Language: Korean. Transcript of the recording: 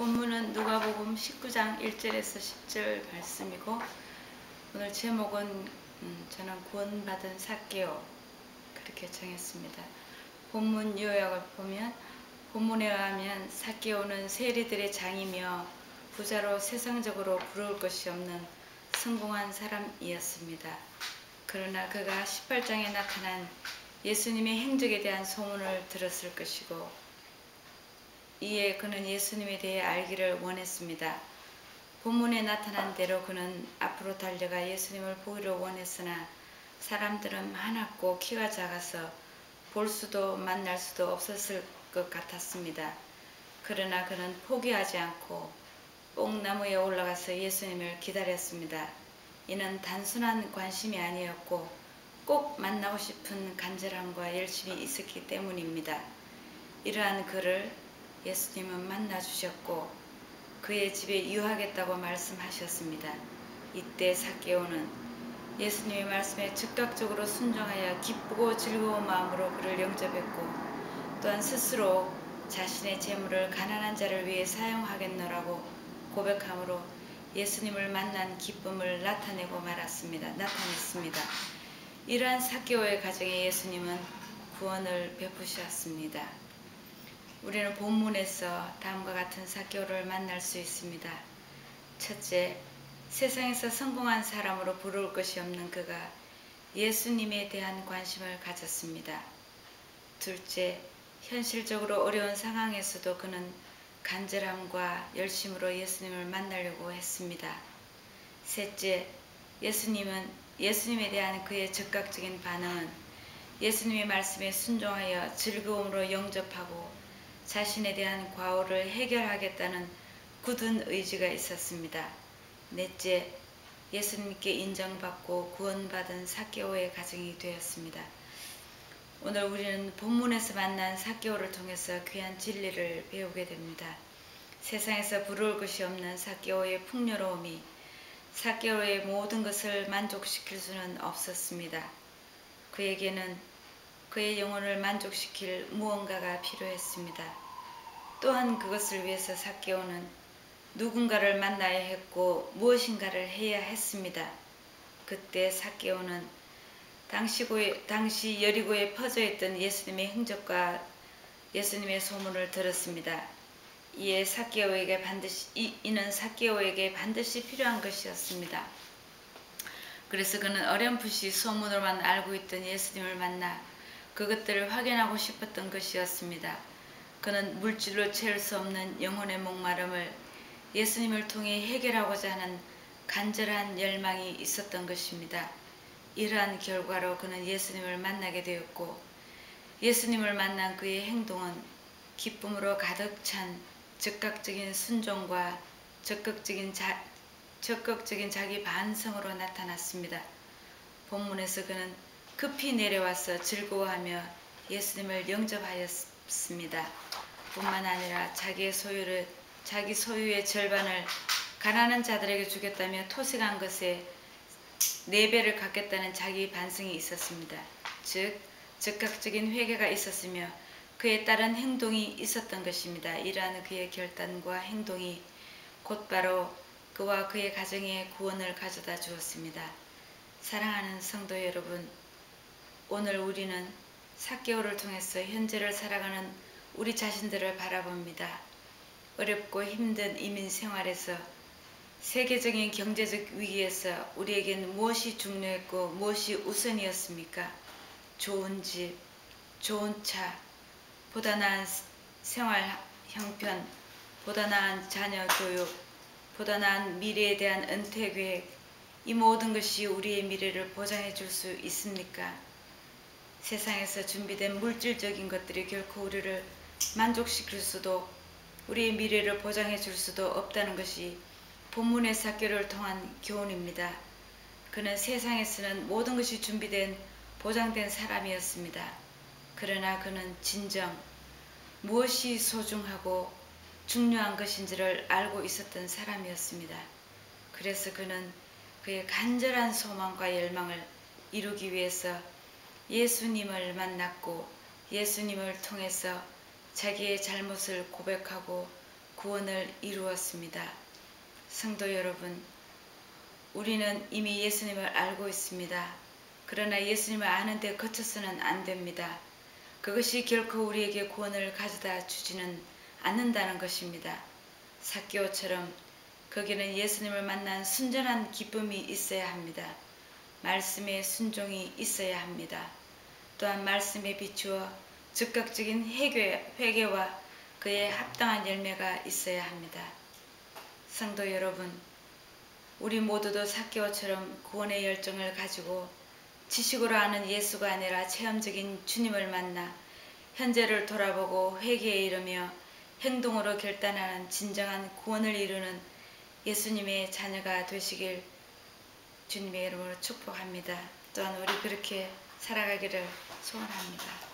본문은 누가복음 19장 1절에서 10절 말씀이고, 오늘 제목은 저는 구원받은 삭개오 그렇게 정했습니다. 본문 요약을 보면, 본문에 의하면 삭개오는 세리들의 장이며 부자로 세상적으로 부러울 것이 없는 성공한 사람이었습니다. 그러나 그가 18장에 나타난 예수님의 행적에 대한 소문을 들었을 것이고, 이에 그는 예수님에 대해 알기를 원했습니다. 본문에 나타난 대로 그는 앞으로 달려가 예수님을 보기를 원했으나 사람들은 많았고 키가 작아서 볼 수도 만날 수도 없었을 것 같았습니다. 그러나 그는 포기하지 않고 뽕나무에 올라가서 예수님을 기다렸습니다. 이는 단순한 관심이 아니었고 꼭 만나고 싶은 간절함과 열심이 있었기 때문입니다. 이러한 그를 예수님은 만나주셨고 그의 집에 유하겠다고 말씀하셨습니다. 이때 삭개오는 예수님의 말씀에 즉각적으로 순종하여 기쁘고 즐거운 마음으로 그를 영접했고, 또한 스스로 자신의 재물을 가난한 자를 위해 사용하겠노라고 고백함으로 예수님을 만난 기쁨을 나타냈습니다. 이러한 삭개오의 가정에 예수님은 구원을 베푸셨습니다. 우리는 본문에서 다음과 같은 삭개오를 만날 수 있습니다. 첫째, 세상에서 성공한 사람으로 부러울 것이 없는 그가 예수님에 대한 관심을 가졌습니다. 둘째, 현실적으로 어려운 상황에서도 그는 간절함과 열심으로 예수님을 만나려고 했습니다. 셋째, 예수님에 대한 그의 즉각적인 반응은 예수님의 말씀에 순종하여 즐거움으로 영접하고 자신에 대한 과오를 해결하겠다는 굳은 의지가 있었습니다. 넷째, 예수님께 인정받고 구원받은 삭개오의 가정이 되었습니다. 오늘 우리는 본문에서 만난 삭개오를 통해서 귀한 진리를 배우게 됩니다. 세상에서 부러울 것이 없는 삭개오의 풍요로움이 삭개오의 모든 것을 만족시킬 수는 없었습니다. 그에게는 그의 영혼을 만족시킬 무언가가 필요했습니다. 또한 그것을 위해서 삭개오는 누군가를 만나야 했고 무엇인가를 해야 했습니다. 그때 삭개오는 당시 여리고에 퍼져있던 예수님의 행적과 예수님의 소문을 들었습니다. 이는 삭개오에게 반드시 필요한 것이었습니다. 그래서 그는 어렴풋이 소문으로만 알고 있던 예수님을 만나 그것들을 확인하고 싶었던 것이었습니다. 그는 물질로 채울 수 없는 영혼의 목마름을 예수님을 통해 해결하고자 하는 간절한 열망이 있었던 것입니다. 이러한 결과로 그는 예수님을 만나게 되었고, 예수님을 만난 그의 행동은 기쁨으로 가득 찬 즉각적인 순종과 적극적인 자기 반성으로 나타났습니다. 본문에서 그는 급히 내려와서 즐거워하며 예수님을 영접하였습니다. 뿐만 아니라 자기 소유의 절반을 가난한 자들에게 주겠다며 토색한 것에 4배를 갚겠다는 자기 반성이 있었습니다. 즉, 즉각적인 회개가 있었으며 그에 따른 행동이 있었던 것입니다. 이러한 그의 결단과 행동이 곧바로 그와 그의 가정에 구원을 가져다 주었습니다. 사랑하는 성도 여러분, 오늘 우리는 삭개오를 통해서 현재를 살아가는 우리 자신들을 바라봅니다. 어렵고 힘든 이민 생활에서 세계적인 경제적 위기에서 우리에겐 무엇이 중요했고 무엇이 우선이었습니까? 좋은 집, 좋은 차, 보다 나은 생활 형편, 보다 나은 자녀 교육, 보다 나은 미래에 대한 은퇴 계획, 이 모든 것이 우리의 미래를 보장해 줄 수 있습니까? 세상에서 준비된 물질적인 것들이 결코 우리를 만족시킬 수도 우리의 미래를 보장해 줄 수도 없다는 것이 본문의 삭개오를 통한 교훈입니다. 그는 세상에서는 모든 것이 준비된 보장된 사람이었습니다. 그러나 그는 진정 무엇이 소중하고 중요한 것인지를 알고 있었던 사람이었습니다. 그래서 그는 그의 간절한 소망과 열망을 이루기 위해서 예수님을 만났고 예수님을 통해서 자기의 잘못을 고백하고 구원을 이루었습니다. 성도 여러분, 우리는 이미 예수님을 알고 있습니다. 그러나 예수님을 아는 데 그쳐서는 안 됩니다. 그것이 결코 우리에게 구원을 가져다 주지는 않는다는 것입니다. 삭개오처럼 거기는 예수님을 만난 순전한 기쁨이 있어야 합니다. 말씀에 순종이 있어야 합니다. 또한 말씀에 비추어 즉각적인 회개와 그에 합당한 열매가 있어야 합니다. 성도 여러분, 우리 모두도 삭개오처럼 구원의 열정을 가지고 지식으로 아는 예수가 아니라 체험적인 주님을 만나 현재를 돌아보고 회개에 이르며 행동으로 결단하는 진정한 구원을 이루는 예수님의 자녀가 되시길 주님의 이름으로 축복합니다. 또한 우리 그렇게 살아가기를 소원합니다.